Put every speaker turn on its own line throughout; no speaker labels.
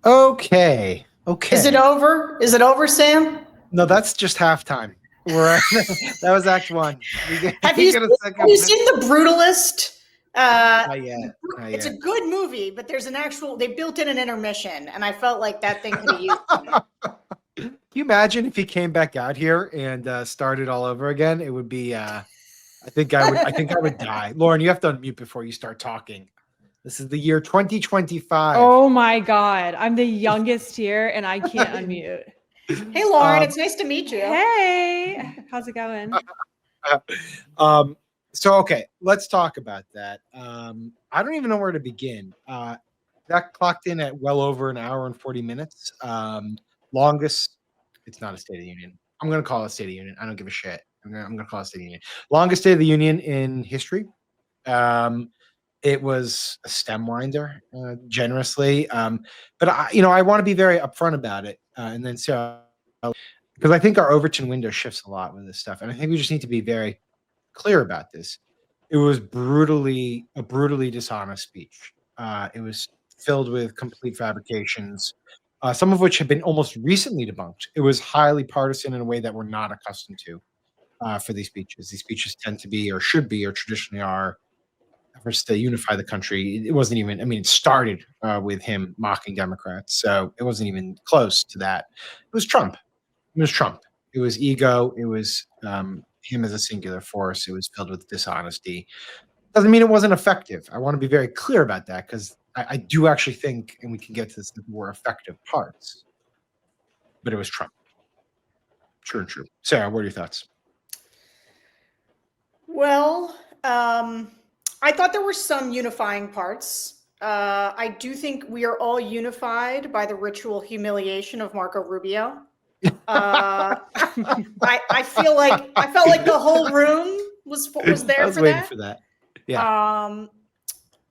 Okay.
Is it over? Is it over, Sam?
No, that's just halftime. That was Act 1.
Have you seen The Brutalist?
Not yet.
It's a good movie, but there's they built in an intermission, and I felt like that thing could have used it.
Can you imagine if he came back out here and started all over again? It would be. I think I would die. Lauren, you have to unmute before you start talking. This is the year 2025.
Oh my God, I'm the youngest here, and I can't unmute.
Hey, Lauren, it's nice to meet you.
Hey, how's it going?
So okay, let's talk about that. I don't even know where to begin. That clocked in at well over an hour and 40 minutes. Longest. It's not a State of the Union. I'm going to call it a State of the Union. I don't give a shit. I'm going to call it a State of the Union. Longest State of the Union in history. It was a stem winder, generously. But I want to be very upfront about it. And then Sarah, because I think our Overton window shifts a lot with this stuff, and I think we just need to be very clear about this. It was a brutally dishonest speech. It was filled with complete fabrications, some of which have been almost recently debunked. It was highly partisan in a way that we're not accustomed to for these speeches. These speeches tend to be, or should be, or traditionally are, efforts to unify the country. It wasn't even, it started with him mocking Democrats. So it wasn't even close to that. It was Trump. It was ego. It was him as a singular force. It was filled with dishonesty. Doesn't mean it wasn't effective. I want to be very clear about that, because I do actually think, and we can get to this, the more effective parts. But it was Trump. True. Sarah, what are your thoughts?
Well, I thought there were some unifying parts. I do think we are all unified by the ritual humiliation of Marco Rubio. I felt like the whole room was there. I was waiting for that. Yeah.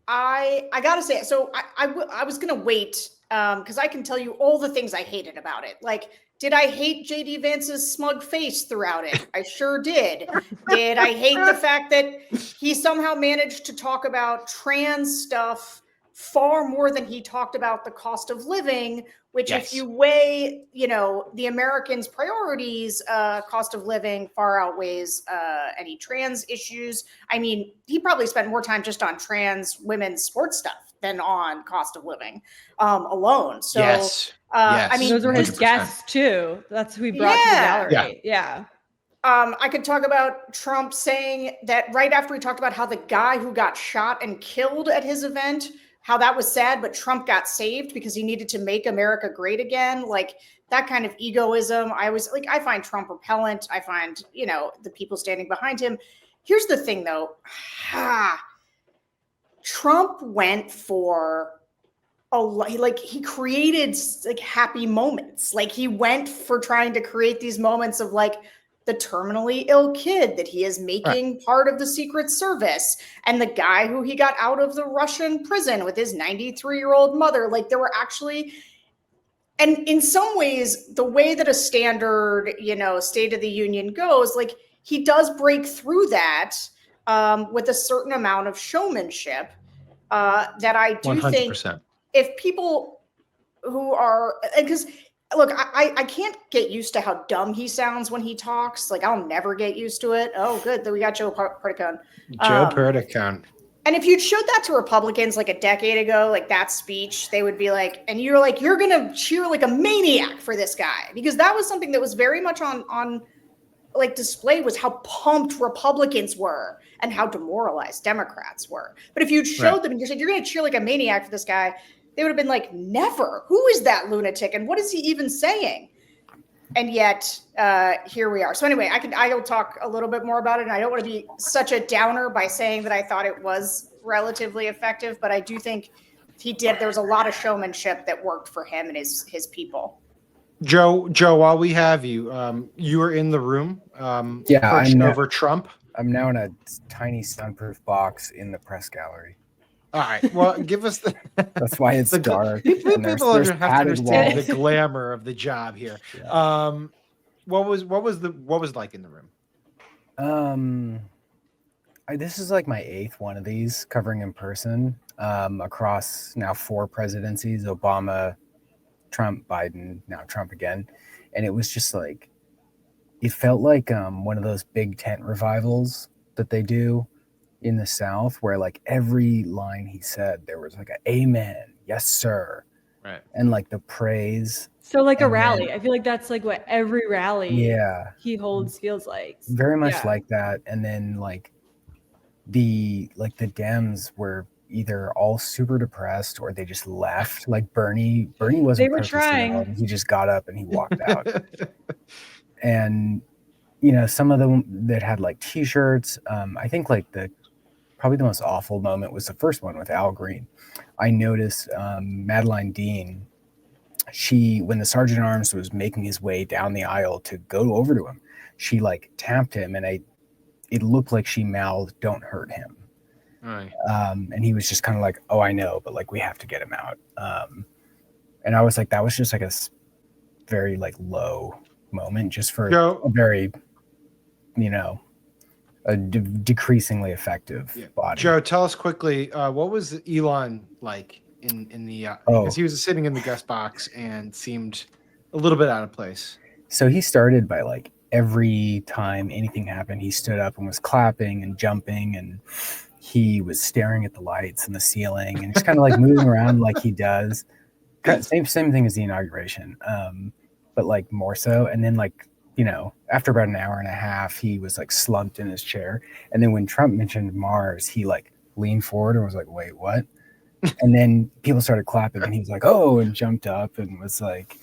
I gotta say, so I was gonna wait because I can tell you all the things I hated about it. Like, did I hate JD Vance's smug face throughout it? I sure did. Did I hate the fact that he somehow managed to talk about trans stuff far more than he talked about the cost of living, which if you weigh, the Americans' priorities, cost of living far outweighs any trans issues. I mean, he probably spent more time just on trans women's sports stuff than on cost of living alone. So,
yes.
I mean, those were his 100%. Guests too. That's who he brought to the gallery. Yeah.
I could talk about Trump saying that right after he talked about how the guy who got shot and killed at his event, how that was sad, but Trump got saved because he needed to make America great again. Like, that kind of egoism. I find Trump repellent. I find, the people standing behind him. Here's the thing though. Trump went for he created happy moments. Like, he went for trying to create these moments of the terminally ill kid that he is making part of the Secret Service, and the guy who he got out of the Russian prison with his 93-year-old mother. Like, there were actually, and in some ways, the way that a standard, State of the Union goes, he does break through that with a certain amount of showmanship that I do 100%. Think if people who are, because look, I can't get used to how dumb he sounds when he talks. I'll never get used to it. Oh, good. We got Joe Perticone. And if you'd showed that to Republicans a decade ago, that speech, they would be and you're going to cheer like a maniac for this guy. Because that was something that was very much on display, was how pumped Republicans were and how demoralized Democrats were. But if you'd showed them and you said, you're going to cheer like a maniac for this guy, they would have been never. Who is that lunatic? And what is he even saying? And yet, here we are. So anyway, I will talk a little bit more about it. And I don't want to be such a downer by saying that I thought it was relatively effective, but I do think there was a lot of showmanship that worked for him and his people.
Joe, while we have you, you were in the room.
I'm
over Trump.
I'm now in a tiny soundproof box in the press gallery.
All right. Well, give us the.
That's why it's dark.
People have to understand the glamour of the job here. Yeah. What was like in the room?
This is my 8th one of these covering in person across now 4 presidencies: Obama, Trump, Biden, now Trump again. And it was just like, it felt like one of those big tent revivals that they do in the South, where like every line he said, there was like a amen, yes, sir.
Right.
And like the praise.
So like a
And
rally.
then-
I feel like that's like what every rally
Yeah.
he holds feels like.
Very much
Yeah.
like that. And then like the Dems were either all super depressed or they just left. Like Bernie wasn't
They were
protesting at
trying.
all. He just got up and he walked out. And you know, some of them that had like t-shirts, I think like probably the most awful moment was the first one with Al Green. I noticed Madeline Dean, when the Sergeant at Arms was making his way down the aisle to go over to him, she like tapped him, and it looked like she mouthed, "Don't hurt him."
Right.
And he was just kind of like, "Oh, I know, but like we have to get him out." And I was like, that was just like a very like low moment, just for a very, you know, a decreasingly effective body.
Joe, tell us quickly, what was Elon like in the because he was sitting in the guest box and seemed a little bit out of place.
So he started by like every time anything happened, he stood up and was clapping and jumping, and he was staring at the lights and the ceiling and just kind of like moving around like he does. Same thing as the inauguration, but like more so. And then like, you know, after about an hour and a half, he was like slumped in his chair. And then when Trump mentioned Mars, he like leaned forward and was like, "Wait, what?" And then people started clapping and he was like, "Oh," and jumped up and was like,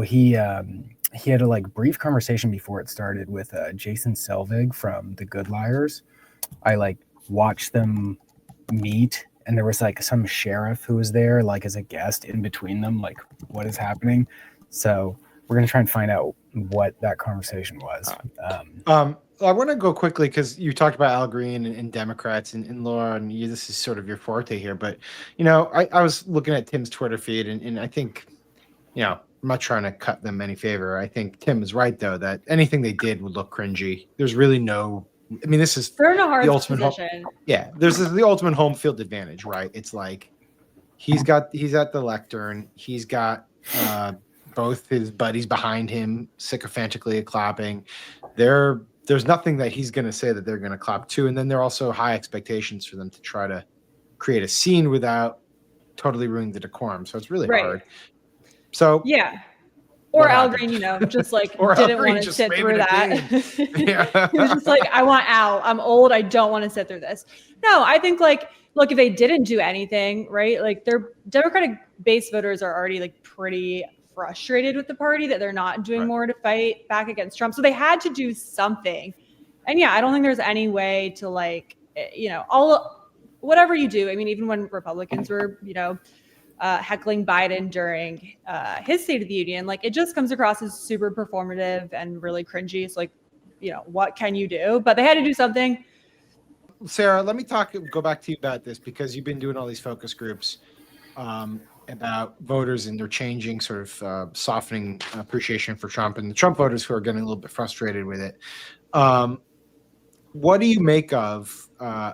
he had a like brief conversation before it started with Jason Selvig from The Good Liars. I like watched them meet, and there was like some sheriff who was there like as a guest in between them, like what is happening. So we're going to try and find out what that conversation was.
I want to go quickly because you talked about Al Green and Democrats and Laura, and this is sort of your forte here. But, you know, I was looking at Tim's Twitter feed, and I think, you know, I'm not trying to cut them any favor. I think Tim is right, though, that anything they did would look cringy. There's really no, I mean, this is
they're in a hard
the ultimate
position.
There's the ultimate home field advantage, right? It's like he's at the lectern. He's got both his buddies behind him sycophantically clapping. There's nothing that he's going to say that they're going to clap to. And then there are also high expectations for them to try to create a scene without totally ruining the decorum. So it's really hard. So
yeah. Or Al Green, you know, just like didn't want to sit through that. He was just like, "I want out. I'm old. I don't want to sit through this." No, I think like, look, if they didn't do anything, right? Like their Democratic base voters are already like pretty frustrated with the party that they're not doing more to fight back against Trump. So they had to do something. And yeah, I don't think there's any way to like, you know, whatever you do. I mean, even when Republicans were, you know, heckling Biden during his State of the Union, like it just comes across as super performative and really cringy. It's like, you know, what can you do? But they had to do something.
Sarah, let me go back to you about this because you've been doing all these focus groups about voters and their changing sort of softening appreciation for Trump and the Trump voters who are getting a little bit frustrated with it. What do you make of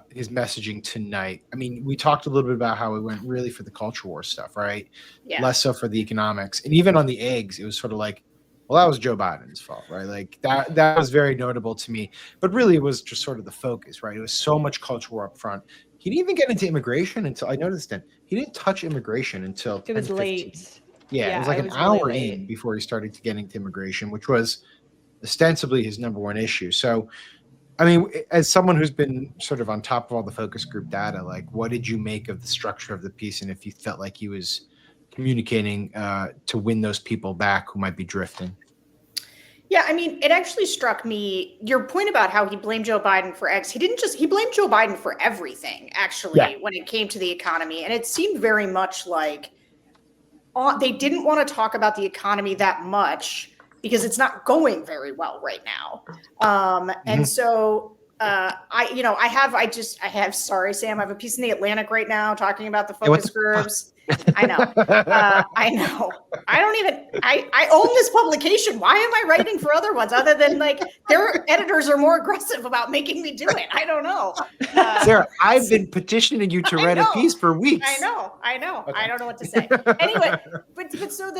his messaging tonight? I mean, we talked a little bit about how it went really for the culture war stuff, right?
Yeah.
Less so for the economics. And even on the eggs, it was sort of like, well, that was Joe Biden's fault, right? Like that was very notable to me. But really it was just sort of the focus, right? It was so much culture war up front. He didn't even get into immigration until I noticed that he didn't touch immigration until
it was late.
Yeah, it was like an hour in before he started to get into immigration, which was ostensibly his number one issue. So, I mean, as someone who's been sort of on top of all the focus group data, like what did you make of the structure of the piece, and if you felt like he was communicating to win those people back who might be drifting?
Yeah, I mean, it actually struck me, your point about how he blamed Joe Biden for X. He blamed Joe Biden for everything, actually, when it came to the economy. And it seemed very much like they didn't want to talk about the economy that much because it's not going very well right now. And so sorry, Sam, I have a piece in the Atlantic right now talking about the focus groups. I know. I own this publication. Why am I writing for other ones other than like their editors are more aggressive about making me do it? I don't know.
Sarah, I've been petitioning you to write a piece for weeks.
I know. Okay. I don't know what to say. Anyway, but so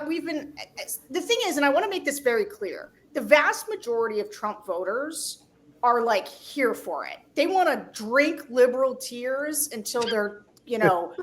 we've been, the thing is, and I want to make this very clear, the vast majority of Trump voters are like here for it. They want to drink liberal tears until their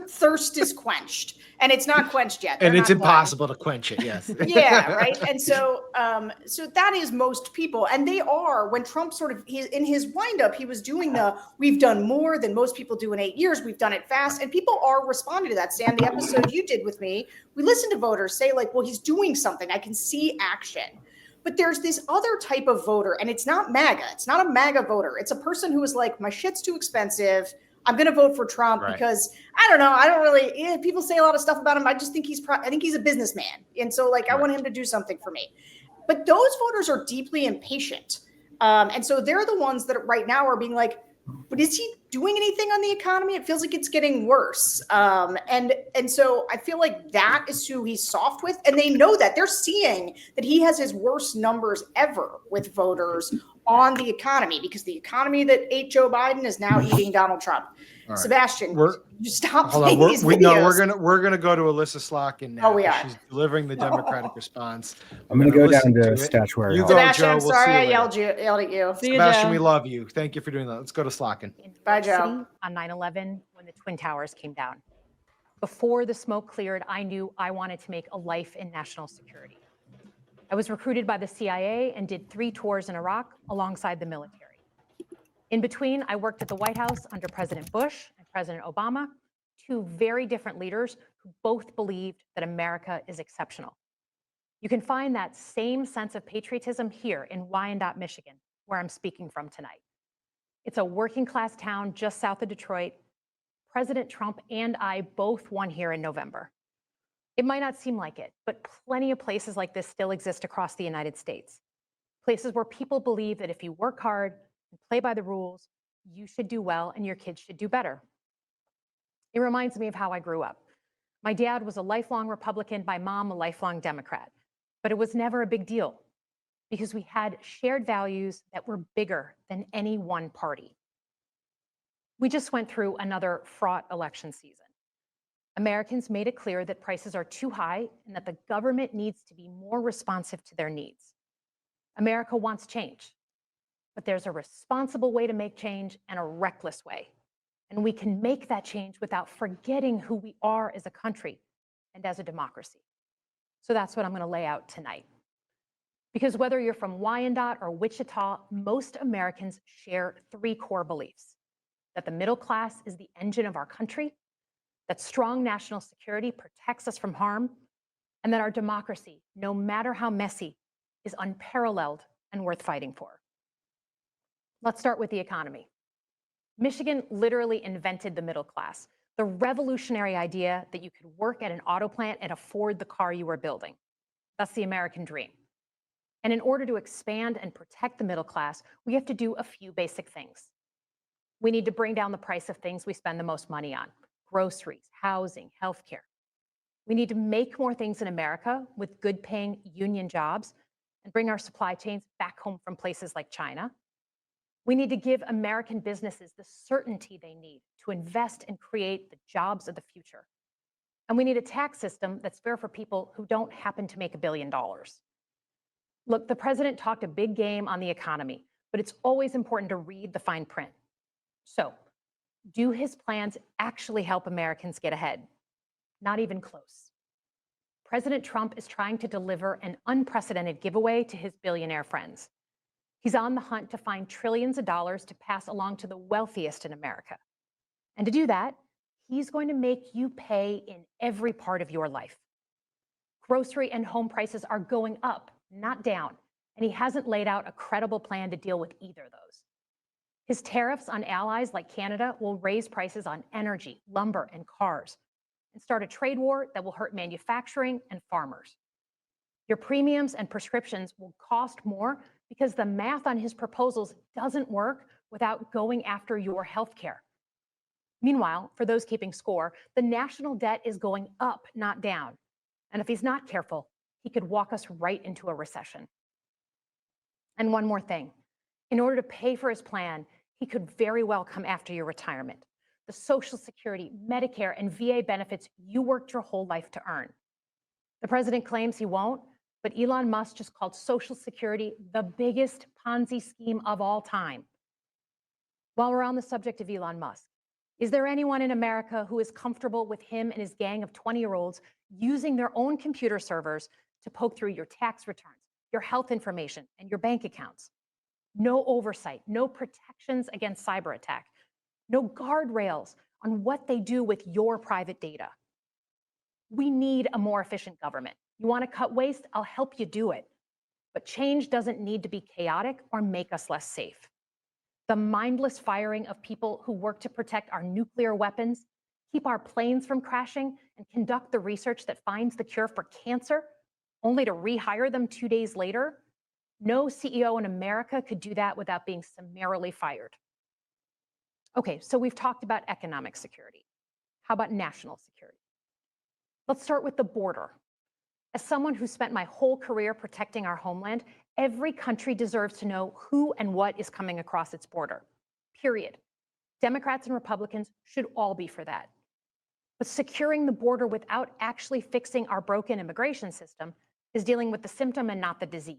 thirst is quenched, and it's not quenched yet.
And it's impossible to quench it. Yes.
Yeah. Right. And so that is most people. And they are, when Trump in his windup, he was doing we've done more than most people do in 8 years. We've done it fast. And people are responding to that. Sam, the episode you did with me, we listened to voters say like, well, he's doing something. I can see action. But there's this other type of voter, and it's not MAGA. It's not a MAGA voter. It's a person who is like, my shit's too expensive. I'm going to vote for Trump because I don't know. I don't really, people say a lot of stuff about him. I just think I think he's a businessman. And so like, I want him to do something for me. But those voters are deeply impatient. And so they're the ones that right now are being like, but is he doing anything on the economy? It feels like it's getting worse. And so I feel like that is who he's soft with. And they know that. They're seeing that he has his worst numbers ever with voters on the economy, because the economy that ate Joe Biden is now eating Donald Trump. Right. Sebastian, you stop playing these videos.
We're gonna go to Elissa Slotkin now.
Oh, we are.
She's delivering the Democratic response.
I'm gonna go down to statuary.
You go,
Sebastian,
Joe.
I'm sorry I yelled at you.
Sebastian, we love you. Thank you for doing that. Let's go to Slotkin.
Bye, Joe.
On 9/11, when the Twin Towers came down, before the smoke cleared, I knew I wanted to make a life in national security. I was recruited by the CIA and did 3 tours in Iraq alongside the military. In between, I worked at the White House under President Bush and President Obama, 2 very different leaders who both believed that America is exceptional. You can find that same sense of patriotism here in Wyandotte, Michigan, where I'm speaking from tonight. It's a working class town just south of Detroit. President Trump and I both won here in November. It might not seem like it, but plenty of places like this still exist across the United States. Places where people believe that if you work hard and play by the rules, you should do well and your kids should do better. It reminds me of how I grew up. My dad was a lifelong Republican, my mom a lifelong Democrat, but it was never a big deal because we had shared values that were bigger than any one party. We just went through another fraught election season. Americans made it clear that prices are too high and that the government needs to be more responsive to their needs. America wants change, but there's a responsible way to make change and a reckless way. And we can make that change without forgetting who we are as a country and as a democracy. So that's what I'm going to lay out tonight. Because whether you're from Wyandotte or Wichita, most Americans share 3 core beliefs: that the middle class is the engine of our country, that strong national security protects us from harm, and that our democracy, no matter how messy, is unparalleled and worth fighting for. Let's start with the economy. Michigan literally invented the middle class, the revolutionary idea that you could work at an auto plant and afford the car you were building. That's the American dream. And in order to expand and protect the middle class, we have to do a few basic things. We need to bring down the price of things we spend the most money on: groceries, housing, healthcare. We need to make more things in America with good-paying union jobs and bring our supply chains back home from places like China. We need to give American businesses the certainty they need to invest and create the jobs of the future. And we need a tax system that's fair for people who don't happen to make $1 billion. Look, the president talked a big game on the economy, but it's always important to read the fine print. So, do his plans actually help Americans get ahead? Not even close. President Trump is trying to deliver an unprecedented giveaway to his billionaire friends. He's on the hunt to find trillions of dollars to pass along to the wealthiest in America. And to do that, he's going to make you pay in every part of your life. Grocery and home prices are going up, not down, and he hasn't laid out a credible plan to deal with either of those. His tariffs on allies like Canada will raise prices on energy, lumber, and cars, and start a trade war that will hurt manufacturing and farmers. Your premiums and prescriptions will cost more because the math on his proposals doesn't work without going after your health care. Meanwhile, for those keeping score, the national debt is going up, not down. And if he's not careful, he could walk us right into a recession. And one more thing, in order to pay for his plan, he could very well come after your retirement, the Social Security, Medicare, and VA benefits you worked your whole life to earn. The president claims he won't, but Elon Musk just called Social Security the biggest Ponzi scheme of all time. While we're on the subject of Elon Musk, is there anyone in America who is comfortable with him and his gang of 20-year-olds using their own computer servers to poke through your tax returns, your health information, and your bank accounts? No oversight, no protections against cyber attack, no guardrails on what they do with your private data. We need a more efficient government. You want to cut waste? I'll help you do it. But change doesn't need to be chaotic or make us less safe. The mindless firing of people who work to protect our nuclear weapons, keep our planes from crashing, and conduct the research that finds the cure for cancer, only to rehire them 2 days later, no CEO in America could do that without being summarily fired. Okay, so we've talked about economic security. How about national security? Let's start with the border. As someone who spent my whole career protecting our homeland, every country deserves to know who and what is coming across its border, period. Democrats and Republicans should all be for that. But securing the border without actually fixing our broken immigration system is dealing with the symptom and not the disease.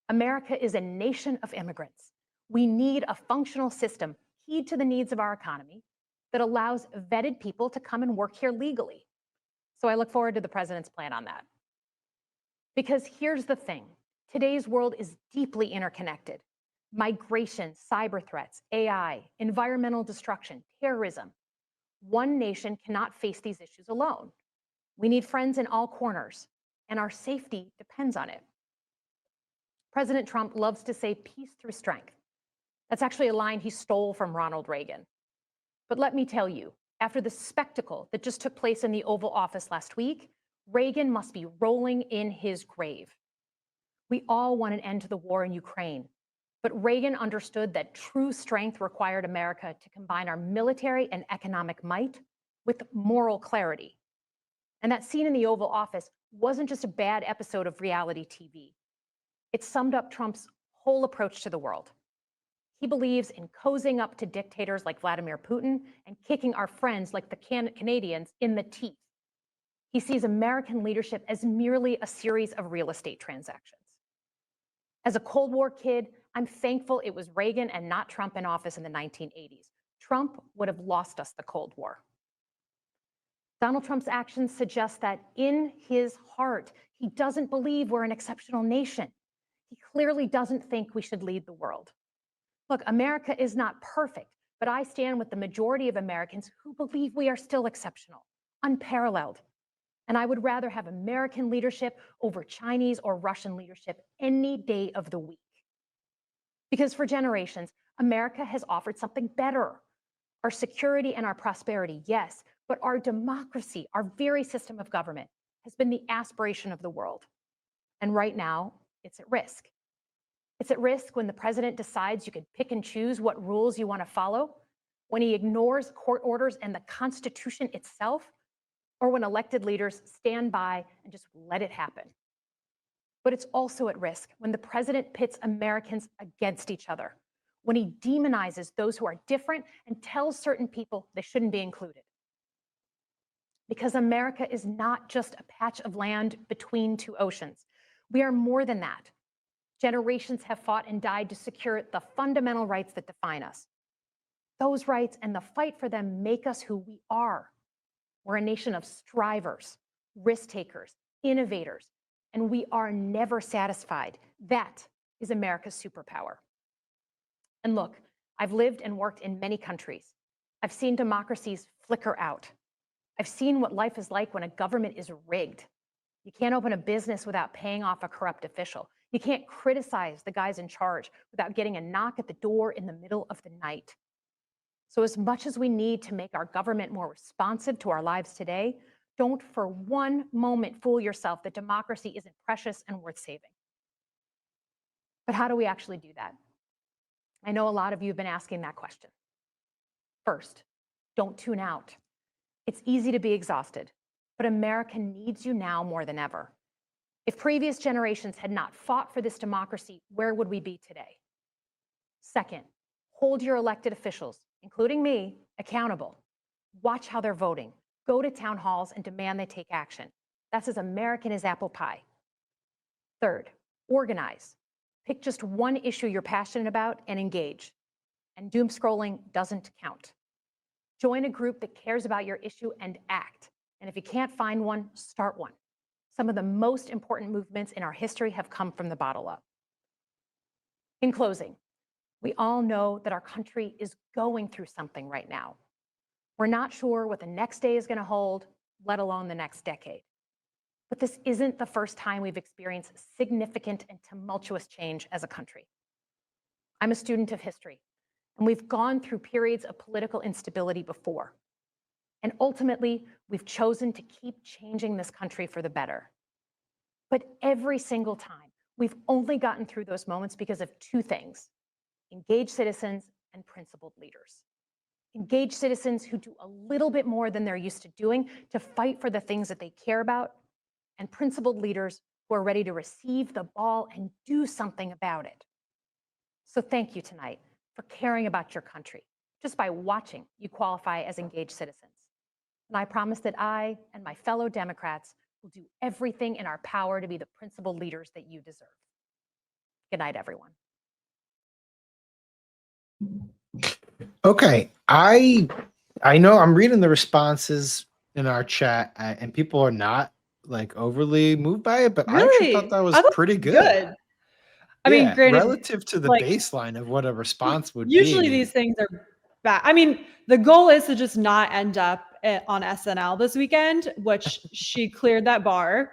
America is a nation of immigrants. We need a functional system keyed to the needs of our economy that allows vetted people to come and work here legally. So I look forward to the president's plan on that. Because here's the thing, today's world is deeply interconnected. Migration, cyber threats, AI, environmental destruction, terrorism. One nation cannot face these issues alone. We need friends in all corners, and our safety depends on it. President Trump loves to say peace through strength. That's actually a line he stole from Ronald Reagan. But let me tell you, after the spectacle that just took place in the Oval Office last week, Reagan must be rolling in his grave. We all want an end to the war in Ukraine, but Reagan understood that true strength required America to combine our military and economic might with moral clarity. And that scene in the Oval Office wasn't just a bad episode of reality TV. It summed up Trump's whole approach to the world. He believes in cozying up to dictators like Vladimir Putin and kicking our friends like the Canadians in the teeth. He sees American leadership as merely a series of real estate transactions. As a Cold War kid, I'm thankful it was Reagan and not Trump in office in the 1980s. Trump would have lost us the Cold War. Donald Trump's actions suggest that in his heart, he doesn't believe we're an exceptional nation. He clearly doesn't think we should lead the world. Look, America is not perfect, but I stand with the majority of Americans who believe we are still exceptional, unparalleled. And I would rather have American leadership over Chinese or Russian leadership any day of the week. Because for generations, America has offered something better. Our security and our prosperity, yes, but our democracy, our very system of government, has been the aspiration of the world. And right now, it's at risk. It's at risk when the president decides you can pick and choose what rules you want to follow, when he ignores court orders and the Constitution itself, or when elected leaders stand by and just let it happen. But it's also at risk when the president pits Americans against each other, when he demonizes those who are different and tells certain people they shouldn't be included. Because America is not just a patch of land between two oceans. We are more than that. Generations have fought and died to secure the fundamental rights that define us. Those rights and the fight for them make us who we are. We're a nation of strivers, risk takers, innovators, and we are never satisfied. That is America's superpower. And look, I've lived and worked in many countries. I've seen democracies flicker out. I've seen what life is like when a government is rigged. You can't open a business without paying off a corrupt official. You can't criticize the guys in charge without getting a knock at the door in the middle of the night. So as much as we need to make our government more responsive to our lives today, don't for one moment fool yourself that democracy isn't precious and worth saving. But how do we actually do that? I know a lot of you have been asking that question. First, don't tune out. It's easy to be exhausted. but America needs you now more than ever. If previous generations had not fought for this democracy, where would we be today? Second, hold your elected officials, including me, accountable. Watch how they're voting. Go to town halls and demand they take action. That's as American as apple pie. Third, organize. Pick just one issue you're passionate about and engage. And doom scrolling doesn't count. Join a group that cares about your issue and act. And if you can't find one, start one. Some of the most important movements in our history have come from the bottom up. In closing, we all know that our country is going through something right now. We're not sure what the next day is going to hold, let alone the next decade. But this isn't the first time we've experienced significant and tumultuous change as a country. I'm a student of history, and we've gone through periods of political instability before. And ultimately, we've chosen to keep changing this country for the better. But every single time, we've only gotten through those moments because of two things: engaged citizens and principled leaders. Engaged citizens who do a little bit more than they're used to doing to fight for the things that they care about, and principled leaders who are ready to receive the ball and do something about it. So thank you tonight for caring about your country. Just by watching, you qualify as engaged citizens. And I promise that I and my fellow Democrats will do everything in our power to be the principled leaders that you deserve. Good night, everyone.
Okay, I know I'm reading the responses in our chat, and people are not like overly moved by it, but I actually thought that was pretty good.
I mean, granted,
relative to the baseline of what a response would be.
Usually these things are bad. I mean, the goal is to just not end up on SNL this weekend, which she cleared that bar.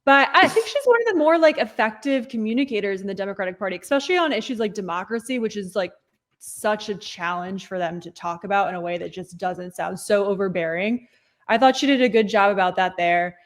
But I think she's one of the more like effective communicators in the Democratic Party, especially on issues like democracy, which is like such a challenge for them to talk about in a way that just doesn't sound so overbearing. I thought she did a good job about that there.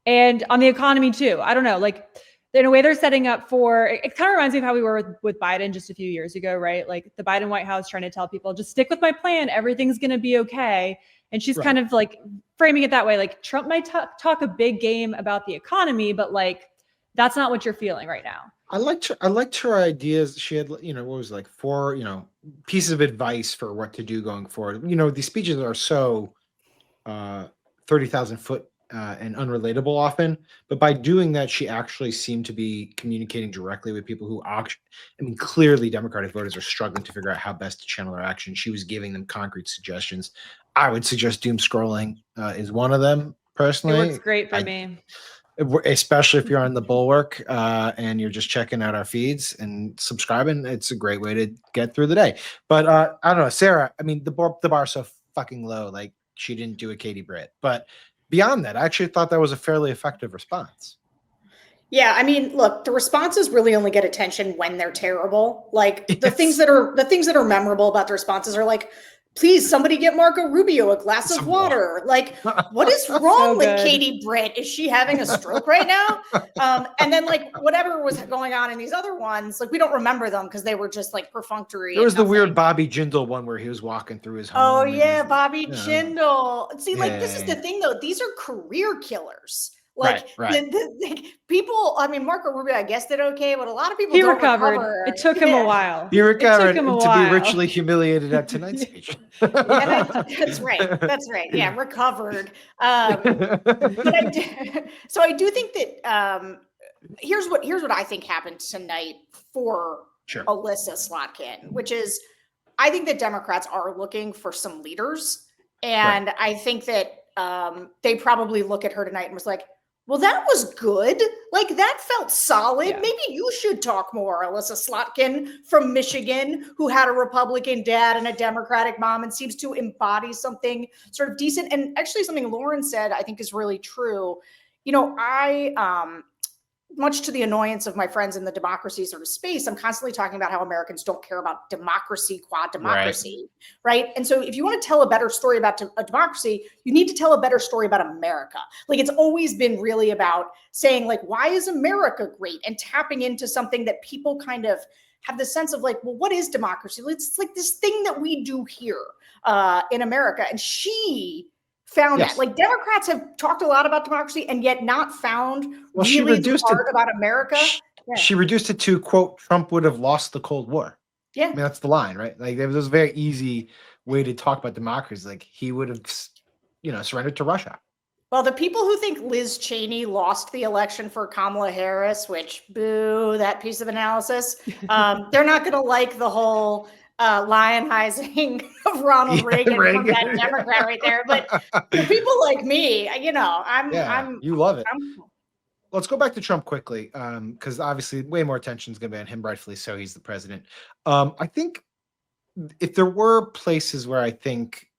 And on the economy too. I don't know, like in a way they're setting up for, it kind of reminds me of how we were with Biden just a few years ago, right? Like the Biden White House trying to tell people, just stick with my plan. Everything's going to be okay. And she's kind of like framing it that way. Like Trump might talk a big game about the economy, but like, that's not what you're feeling right now.
I liked her ideas. She had, what was it, like 4, pieces of advice for what to do going forward. These speeches are so 30,000 foot and unrelatable often, but by doing that, she actually seemed to be communicating directly with people who, clearly Democratic voters are struggling to figure out how best to channel their action. She was giving them concrete suggestions. I would suggest doom scrolling is one of them personally.
It works great for me.
Especially if you're on the Bulwark and you're just checking out our feeds and subscribing. It's a great way to get through the day. But I don't know, Sarah, I mean, the bar's so fucking low. Like she didn't do a Katie Britt, but beyond that, I actually thought that was a fairly effective response.
Yeah, I mean, look, the responses really only get attention when they're terrible. Like the things that are memorable about the responses are like, please, somebody get Marco Rubio a glass of water. Like, what is wrong with Katie Britt? Is she having a stroke right now? And then, like, whatever was going on in these other ones, like, we don't remember them because they were just like perfunctory.
There was the weird Bobby Jindal one where he was walking through his home.
Oh yeah, Bobby Jindal. See, like, this is the thing though; these are career killers. Like the people, I mean, Marco Rubio, I guess did okay, but a lot of people don't recover.
It took him a while.
He recovered to be ritually humiliated at tonight's speech.
That's right. That's right. Yeah, recovered. But I do think that here's what I think happened tonight for Elissa Slotkin, which is I think that Democrats are looking for some leaders, and I think that they probably look at her tonight and was like, well, that was good. Like that felt solid. Yeah. Maybe you should talk more. Elissa Slotkin from Michigan, who had a Republican dad and a Democratic mom and seems to embody something sort of decent. And actually something Lauren said, I think is really true. I, much to the annoyance of my friends in the democracy sort of space, I'm constantly talking about how Americans don't care about democracy, quad democracy, right? And so if you want to tell a better story about a democracy, you need to tell a better story about America. Like it's always been really about saying like, why is America great? And tapping into something that people kind of have the sense of like, well, what is democracy? It's like this thing that we do here in America. And she found
Yes.
that. Like Democrats have talked a lot about democracy and yet not found
she
really the
reduced
part
it.
about America.
She reduced it to, quote, Trump would have lost the Cold War.
Yeah.
I mean, that's the line, right? Like, there was a very easy way to talk about democracy. Like, he would have, surrendered to Russia.
Well, the people who think Liz Cheney lost the election for Kamala Harris, which, boo, that piece of analysis, they're not going to like the whole lionizing of Ronald Reagan from that Democrat right there. But for people like me, I'm
you love it. Let's go back to Trump quickly, because obviously way more attention is going to be on him, rightfully so. He's the president. I think if there were places where I think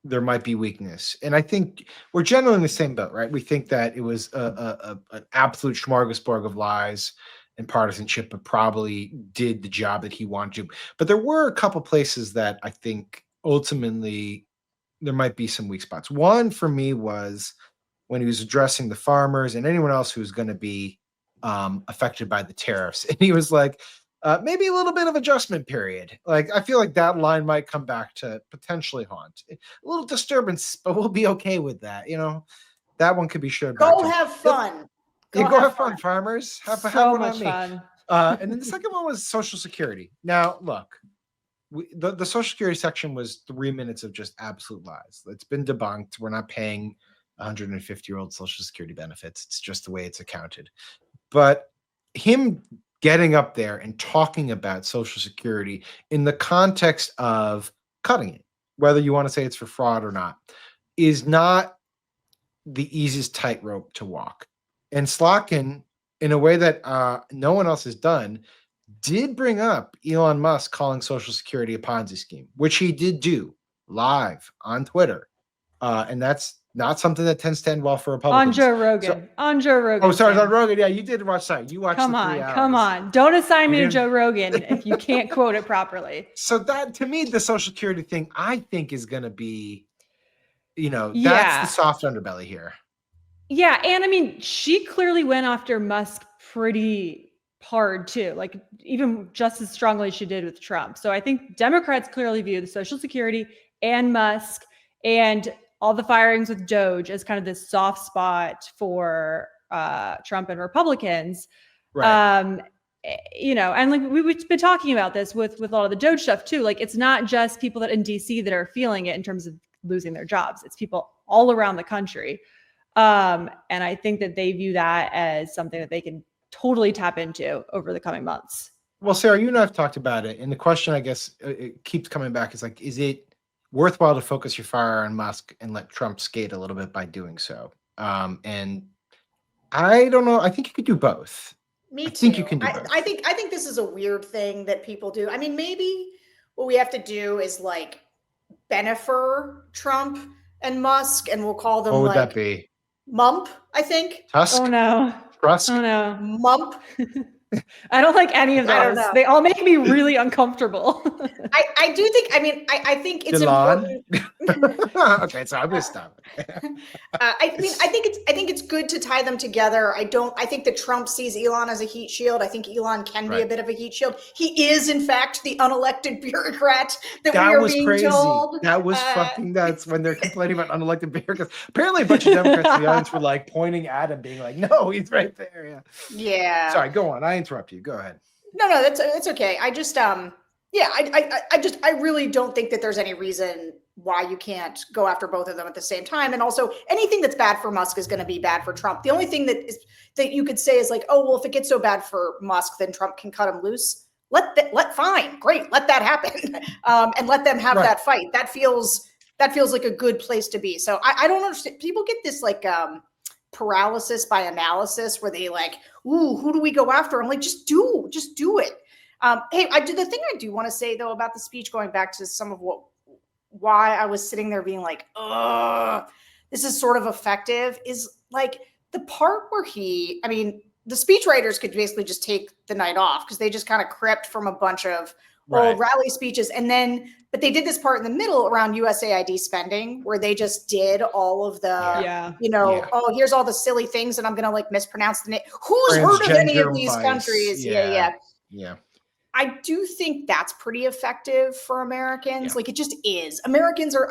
there might be weakness, and I think we're generally in the same boat, right? We think that it was an absolute smorgasbord of lies and partisanship, but probably did the job that he wanted to. But there were a couple places that I think ultimately there might be some weak spots. One for me was when he was addressing the farmers and anyone else who's going to be affected by the tariffs. And he was like, maybe a little bit of adjustment period. Like, I feel like that line might come back to potentially haunt. A little disturbance, but we'll be okay with that. That one could be shared.
Go have fun.
Go have fun, farmers. Have
so
one
much
on me.
fun.
And then the second one was Social Security. Now, look, the Social Security section was 3 minutes of just absolute lies. It's been debunked. We're not paying 150-year-old Social Security benefits. It's just the way it's accounted. But him getting up there and talking about Social Security in the context of cutting it, whether you want to say it's for fraud or not, is not the easiest tightrope to walk. And Slotkin, in a way that no one else has done, did bring up Elon Musk calling Social Security a Ponzi scheme, which he did do live on Twitter. And that's not something that tends to end well for Republicans.
On Joe Rogan. On Joe Rogan.
Oh, sorry, on Rogan. Yeah, you did watch that. You watched
Come
the 3
on,
hours.
come on. Don't assign me to Joe Rogan if you can't quote it properly.
So that, to me, the Social Security thing, I think is going to be, that's the soft underbelly here.
Yeah, and I mean, she clearly went after Musk pretty hard too, like even just as strongly as she did with Trump. So I think Democrats clearly view the Social Security and Musk and all the firings with Doge as kind of this soft spot for Trump and Republicans.
Right.
And like we've been talking about this with a lot of the Doge stuff too. Like, it's not just people that in DC that are feeling it in terms of losing their jobs. It's people all around the country. And I think that they view that as something that they can totally tap into over the coming months.
Well, Sarah, you and I have talked about it. And the question, I guess, it keeps coming back is like, is it worthwhile to focus your fire on Musk and let Trump skate a little bit by doing so? And I don't know. I think you could do both.
Me too.
I think you can do both.
I think this is a weird thing that people do. I mean, maybe what we have to do is like Benefer Trump and Musk, and we'll call them
what would
like
that be?
Mump, I think.
Tusk?
Oh no.
Trusk?
Oh no.
Mump.
I don't like any of
I don't
those.
know.
They all make me really uncomfortable.
I do think, I think it's important.
Okay, so I'm gonna stop.
I think it's good to tie them together. I think that Trump sees Elon as a heat shield. I think Elon can be a bit of a heat shield. He is, in fact, the unelected bureaucrat that we are being
crazy.
told.
That was fucking nuts when they're complaining about unelected bureaucrats. Apparently, a bunch of Democrats in the audience were like pointing at him, being like, "No, he's right there."
Yeah.
Sorry, go on. I interrupt you. Go ahead.
No, that's okay. I just I really don't think that there's any reason why you can't go after both of them at the same time. And also, anything that's bad for Musk is going to be bad for Trump. The only thing that you could say is like, oh, well, if it gets so bad for Musk, then Trump can cut him loose. Fine, great, let that happen, and let them have that fight. That feels like a good place to be. So I don't understand. People get this like paralysis by analysis where they like, ooh, who do we go after? I'm like, just do it. Hey, the thing I do want to say though about the speech, going back to some of why I was sitting there being like, this is sort of effective, is like the part where the speechwriters could basically just take the night off because they just kind of crept from a bunch of old rally speeches. But they did this part in the middle around USAID spending where they just did all of the, oh, here's all the silly things and I'm going to like mispronounce the name. Who's heard of any of these countries? Yeah. I do think that's pretty effective for Americans.
Yeah.
Like, it just is. Americans are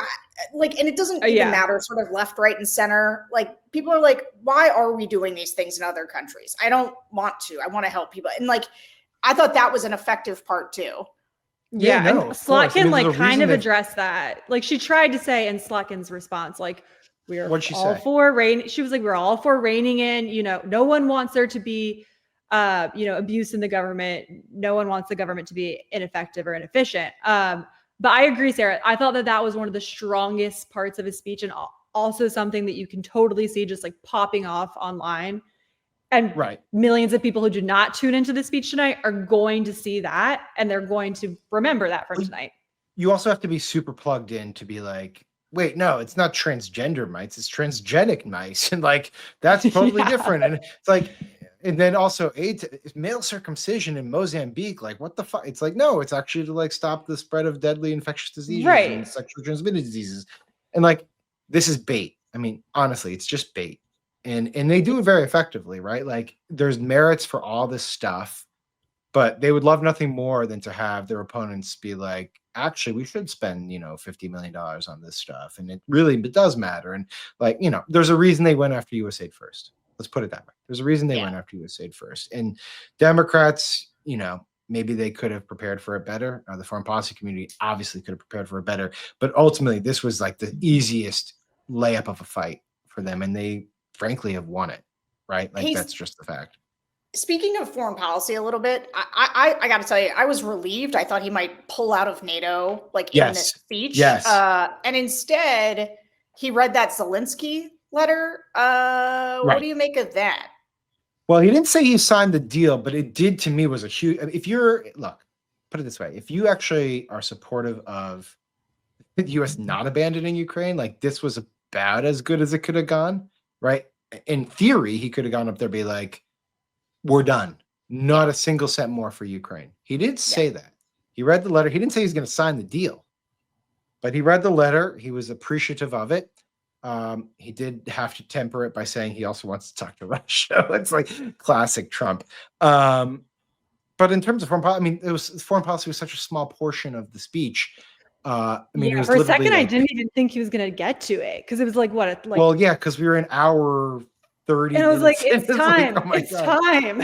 like, and it doesn't even matter sort of left, right, and center. Like, people are like, why are we doing these things in other countries? I don't want to. I want to help people. And like, I thought that was an effective part too.
Yeah,
no,
and Slotkin
like
kind of addressed that. Like, she tried to say in Slotkin's response, like, we're all for reign. She was like, we're all for reining in, you know, no one wants there to be you know, abuse in the government. No one wants the government to be ineffective or inefficient. But I agree, Sarah. I thought that was one of the strongest parts of his speech, and also something that you can totally see just like popping off online. And millions of people who do not tune into the speech tonight are going to see that, and they're going to remember that from tonight.
You also have to be super plugged in to be like, wait, no, it's not transgender mice, it's transgenic mice. And like, that's totally different. And it's like, and then also male circumcision in Mozambique, like what the fuck? It's like, no, it's actually to like stop the spread of deadly infectious diseases and sexually transmitted diseases. And like, this is bait. I mean, honestly, it's just bait. And they do it very effectively, right? Like, there's merits for all this stuff, but they would love nothing more than to have their opponents be like, actually, we should spend, you know, $50 million on this stuff. And it does matter. And like, you know, there's a reason they went after USAID first. Let's put it that way. There's a reason they went after USAID first. And Democrats, you know, maybe they could have prepared for it better. The foreign policy community obviously could have prepared for it better. But ultimately, this was like the easiest layup of a fight for them. And they frankly have won it, right? Like, that's just the fact.
Speaking of foreign policy a little bit, I got to tell you, I was relieved. I thought he might pull out of NATO, like in this speech. And instead, he read that Zelensky letter. What do you make of that?
Well, he didn't say he signed the deal, but it did to me was a huge. If you're, look, put it this way: if you actually are supportive of the U.S. not abandoning Ukraine, like this was about as good as it could have gone, right? In theory, he could have gone up there and be like, we're done. Not a single cent more for Ukraine. He didn't say that. He read the letter. He didn't say he's going to sign the deal, but he read the letter. He was appreciative of it. He did have to temper it by saying he also wants to talk to Russia. It's like classic Trump. But in terms of foreign policy, I mean, foreign policy was such a small portion of the speech. I mean, it was
for a second,
like,
I didn't even think he was going to get to it because it was like, what? Like,
well, yeah, because we were an hour 30.
And I was like, it's time.
Like, oh
it's time.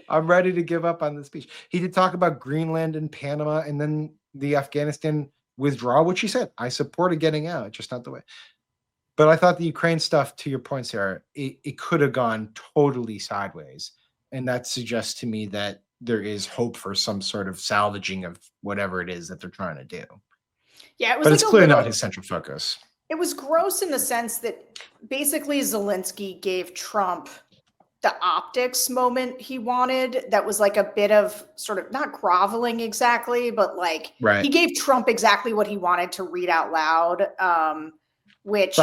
I'm ready to give up on the speech. He did talk about Greenland and Panama and then the Afghanistan withdrawal, which he said, I supported getting out, just not the way. But I thought the Ukraine stuff, to your point, Sarah, it could have gone totally sideways. And that suggests to me that there is hope for some sort of salvaging of whatever it is that they're trying to do.
Yeah, it was
but
like
it's clearly not his central focus.
It was gross in the sense that basically Zelensky gave Trump the optics moment he wanted. That was like a bit of sort of not groveling exactly, but like he gave Trump exactly what he wanted to read out loud, which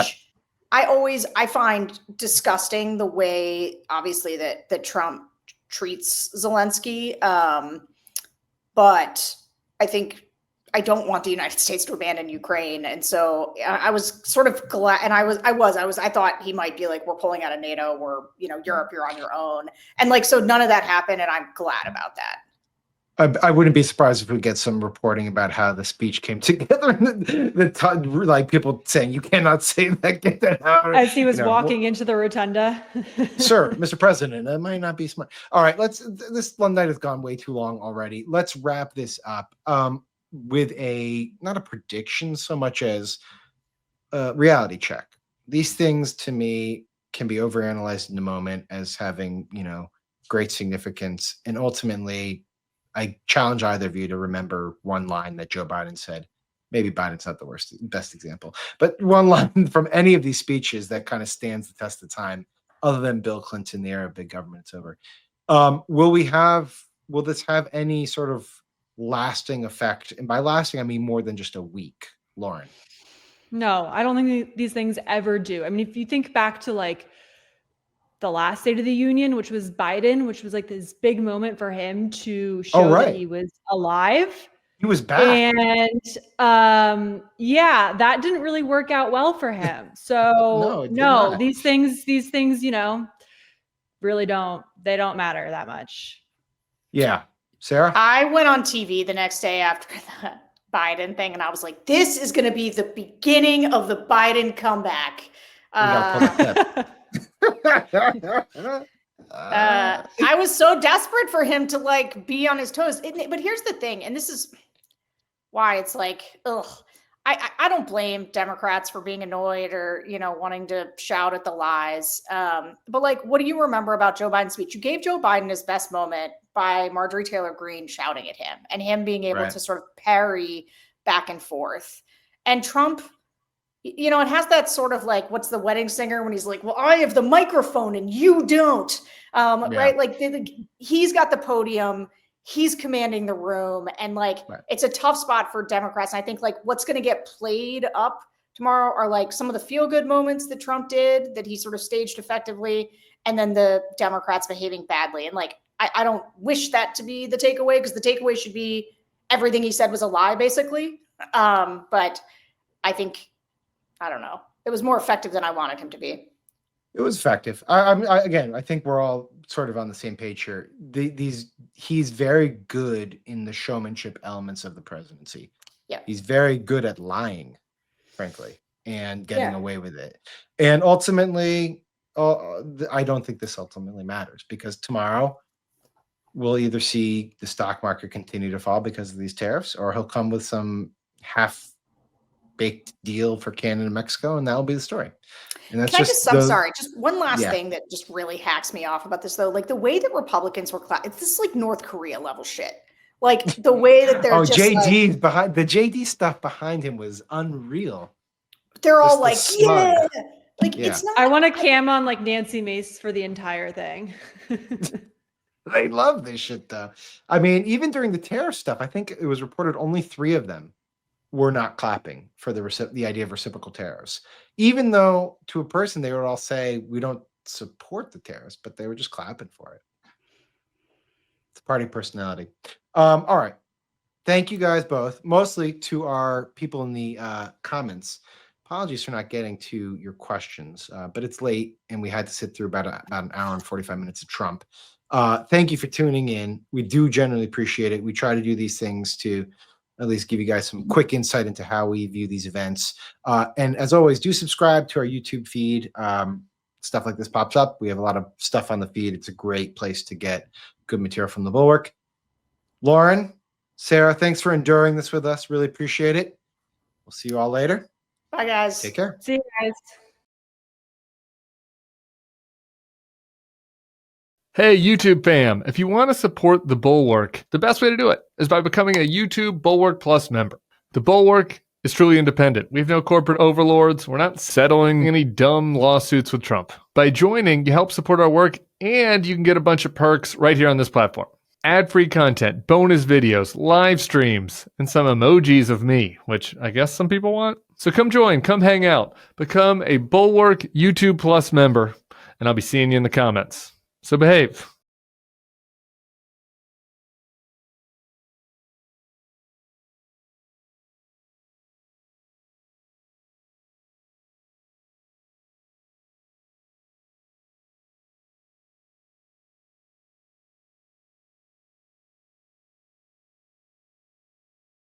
I find disgusting the way obviously that Trump treats Zelensky. But I think I don't want the United States to abandon Ukraine. And so I was sort of glad. And I thought he might be like, we're pulling out of NATO, we're, you know, Europe, you're on your own. And like, so none of that happened. And I'm glad about that.
I wouldn't be surprised if we get some reporting about how the speech came together. Like people saying, you cannot say that, get that out.
As he was walking into the rotunda.
Sir, Mr. President, that might not be smart. All right, this one night has gone way too long already. Let's wrap this up with not a prediction so much as a reality check. These things to me can be overanalyzed in the moment as having, you know, great significance. And ultimately, I challenge either of you to remember one line that Joe Biden said. Maybe Biden's not the best example, but one line from any of these speeches that kind of stands the test of time, other than Bill Clinton, the era of big government's over. Will this have any sort of lasting effect? And by lasting, I mean more than just a week, Lauren.
No, I don't think these things ever do. I mean, if you think back to like the last State of the Union, which was Biden, which was like this big moment for him to show that he was alive.
He was back.
And that didn't really work out well for him. So no, these things, you know, really don't matter that much.
Yeah. Sarah?
I went on TV the next day after the Biden thing, and I was like, this is going to be the beginning of the Biden comeback.
We got to pull that clip.
I was so desperate for him to like be on his toes. But here's the thing, and this is why it's like, ugh. I don't blame Democrats for being annoyed or, wanting to shout at the lies. But like, what do you remember about Joe Biden's speech? You gave Joe Biden his best moment by Marjorie Taylor Greene shouting at him and him being able to sort of parry back and forth. And Trump, it has that sort of like, what's the wedding singer when he's like, well, I have the microphone and you don't, right? Like he's got the podium. He's commanding the room, and it's a tough spot for Democrats. And I think like what's going to get played up tomorrow are like some of the feel good moments that Trump did that he sort of staged effectively. And then the Democrats behaving badly. And like, I don't wish that to be the takeaway, because the takeaway should be everything he said was a lie, basically. But I think, I don't know, it was more effective than I wanted him to be.
It was effective. I think we're all sort of on the same page here. He's very good in the showmanship elements of the presidency.
Yeah,
he's very good at lying, frankly, and getting away with it. And ultimately, I don't think this ultimately matters, because tomorrow we'll either see the stock market continue to fall because of these tariffs, or he'll come with some half-baked deal for Canada and Mexico, and that'll be the story. And that's
I'm sorry, just one last thing that just really hacks me off about this, though. Like the way that Republicans were this is like North Korea level shit. Like the way that they're just
JD behind the JD stuff behind him was unreal.
They're all like, it's not.
I want a cam on like Nancy Mace for the entire thing.
They love this shit, though. I mean, even during the tariff stuff, I think it was reported only 3 of them were not clapping for the idea of reciprocal tariffs, even though to a person they would all say we don't support the tariffs, but they were just clapping for it. It's party personality. All right, thank you guys both, mostly to our people in the comments. Apologies for not getting to your questions, but it's late and we had to sit through about an hour and 45 minutes of Trump. Thank you for tuning in. We do generally appreciate it. We try to do these things to at least give you guys some quick insight into how we view these events. And as always, do subscribe to our YouTube feed. Stuff like this pops up. We have a lot of stuff on the feed. It's a great place to get good material from the Bulwark. Lauren, Sarah, thanks for enduring this with us. Really appreciate it. We'll see you all later.
Bye, guys.
Take care.
See you guys.
Hey, YouTube fam, if you want to support the Bulwark, the best way to do it is by becoming a YouTube Bulwark Plus member. The Bulwark is truly independent. We have no corporate overlords. We're not settling any dumb lawsuits with Trump. By joining, you help support our work, and you can get a bunch of perks right here on this platform. Ad-free content, bonus videos, live streams, and some emojis of me, which I guess some people want. So come join, come hang out, become a Bulwark YouTube Plus member, and I'll be seeing you in the comments. So behave.